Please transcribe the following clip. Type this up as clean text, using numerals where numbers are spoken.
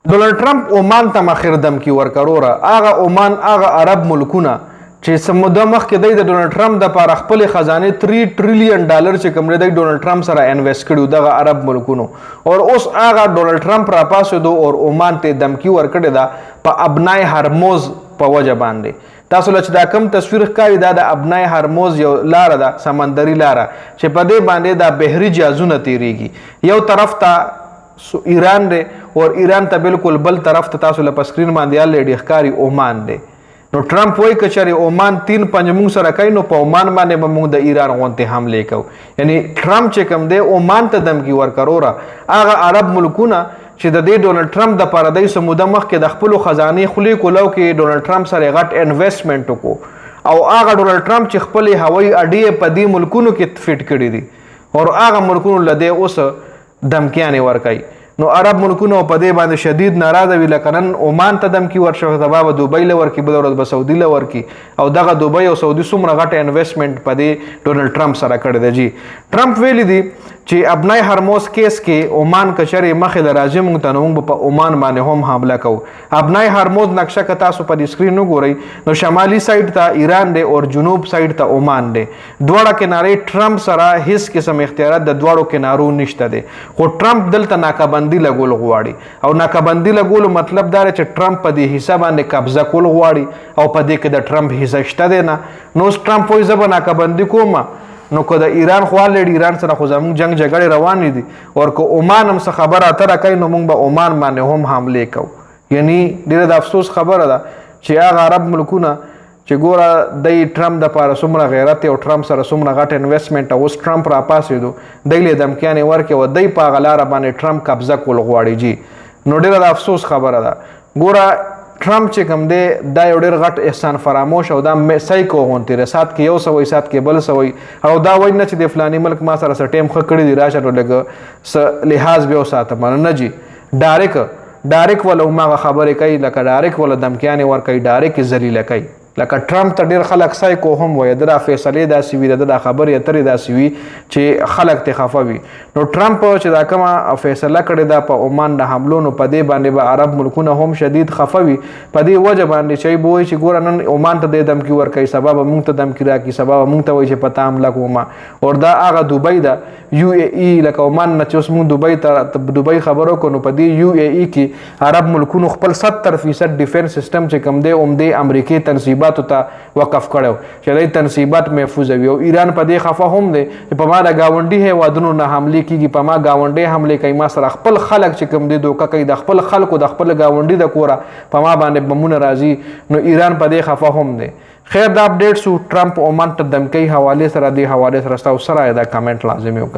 ډونالډ ټرمپ عمان ته مخیر دمکی ورکړوره. هغه عمان هغه عرب ملکونه چې سموده مخکې دی د ډونالډ ټرمپ دپاره خپلې خزانې 3 ټریلیون ډالر چې کوم دی ډونالډ ټرمپ سره انویسټ کړي دغه عرب ملکونو، او اوس هغه ډونالډ ټرمپ راپاسېدو او عمان ته دمکی ورکړې ده په ابنای هرموز په وجه باندې. تاسو له چې دا کم تصویر ښکاري دا د ابنای هرموز یو لاره ده، سمندري لاره چې په دې باندې دا بحري جهازونه تیریږي. یو طرف ته ایران دی او ایران ته بالکل بل طرف ته تاسو له په سکرین باندې الریډي ښکاري عمان دی. نو ټرمپ وایي که چېرې عمان 3-5 موږ سره کوي نو په عمان باندې به موږ د ایران غوندې حملې کوو. یعنی ټرمپ چې کوم دی عمان ته دمکی ورکړوره. هغه عرب ملکونه چې د دې ډونالډ ټرمپ دپاره دی څه موده مخکې د خپلو خزانې خولې کولو کې ډونالډ ټرمپ سره غټ انویسټمنټ وکړو، او هغه ډونالډ ټرمپ چې خپلې هوایي اډې په دې ملکونو کې فټ کړي دي او هغه ملکونو له دې اوس دمکیانې ورکوي. نو عرب ملکونو په دې باندې شدید ناراضه وي. لکه نن عمان ته دمکی ورشوه، سبا به دوبۍ له ورکړي، بله ورځ به سعودي له ورکړي، او دغه دوبۍ او سعودي څومره غټه انویسټمنټ په دې ډونالډ ټرمپ سره کړی دی. جی ټرمپ ویلی دی چې ابنای هرموز کیس کې عمان که چېرې مخې له راځي موږ ته نو موږ به په عمان باندې هم حمله کوو. ابنای هرموز نقشه که تاسو په دې سکرین وګورئ نو شمالي سایډ ته ایران دی او جنوب سایډ ته عمان دی. دواړه کنارې ټرمپ سره هیڅ قسم اختیارات د دواړو کنارو نشته دی، خو ټرمپ دلته ناکابندي لګول غواړي، او ناکابندي لګولو مطلب دا دی چې ټرمپ په دې حصه باندې قبضه کول غواړي، او په دې کې د ټرمپ حصه شته دی نه. نو اوس ټرمپ وایي زه به ناکابندي کوم، نو که د ایران خوا لري ایران سره خو زموږ جنگ جګړې روانې دي، او که عمان هم څه خبره اتره کوي نو موږ به عمان باندې هم حملې کوو. یعنی ډېره د افسوس خبره ده چې هغه عرب ملکونه چې ګوره دی ټرمپ دپاره څومره غیرت او ټرمپ سره څومره غټ انویسټمنټ، او اوس ټرمپ راپاسېدو دی له دمکیانې ورکړې او دی په هغه لاره باندې ټرمپ قبضه کول غواړي. جي نو ډېره د افسوس خبره ده. ګوره ټرمپ چې کوم دی دا یو ډېر غټ احسان فراموش او دا سایکو غوندې دی، سات کې یو سوی سات کې بل سوی، او دا وایي نه چې د فلاني ملک ما سره څه ټیم ښه کړي دي راشه نو لږ څه لحاظ به وساتم. نه جي ډایرک وله هماغه خبرې کوي، لکه ډایرک وله دمکیانې ورکوي، ډایرک یې ذلیله کوي. لکه ټرمپ ته ډېر خلک سایکو هم وایي، د دا فیصلې داسې وي، د دا خبرې اترې داسې وي چې خلک ترې خفه وي. نو ټرمپ چې دا کومه فیصله کړې ده په عمان د حملو، نو په دې باندې به عرب ملکونه هم شدید خفه وي په دې وجه باندې چې به وایي چې ګوره نن عمان ته دې دمکي ورکوي، سبا به موږ ته دمکي راکړي، سبا به موږ ته وایي چې په تا حمله کومه. او دا هغه دوبۍ ده UAE، لکه عمان نه چې اوس موږ دوبۍ خبرو کوو نو په دې UAE کې عرب ملکونو خپل 70% ډیفنس سیسټم چې کوم دی عمدې امریکې تنصیباتو ته وقف کړو چې دوی تنصیبات محفوظ وي. او ایران په دې خفه هم دی چې په ما د ګاونډي هیوادونو نه حملې کېږي، په ما ګاونډی حملې کوي، ما سره خپل خلک چې کوم دی دوکه کوي، د خپل خلکو د خپل ګاونډي د کوره په ما باندې بمونه راځي. نو ایران په دې خفه هم دی. خیر دا اپډیټ سو ټرمپ عمان ته دمکۍ حوالې سره، دې حوالې سره ستاسو سره دا کمنټ لازمي وکړئ.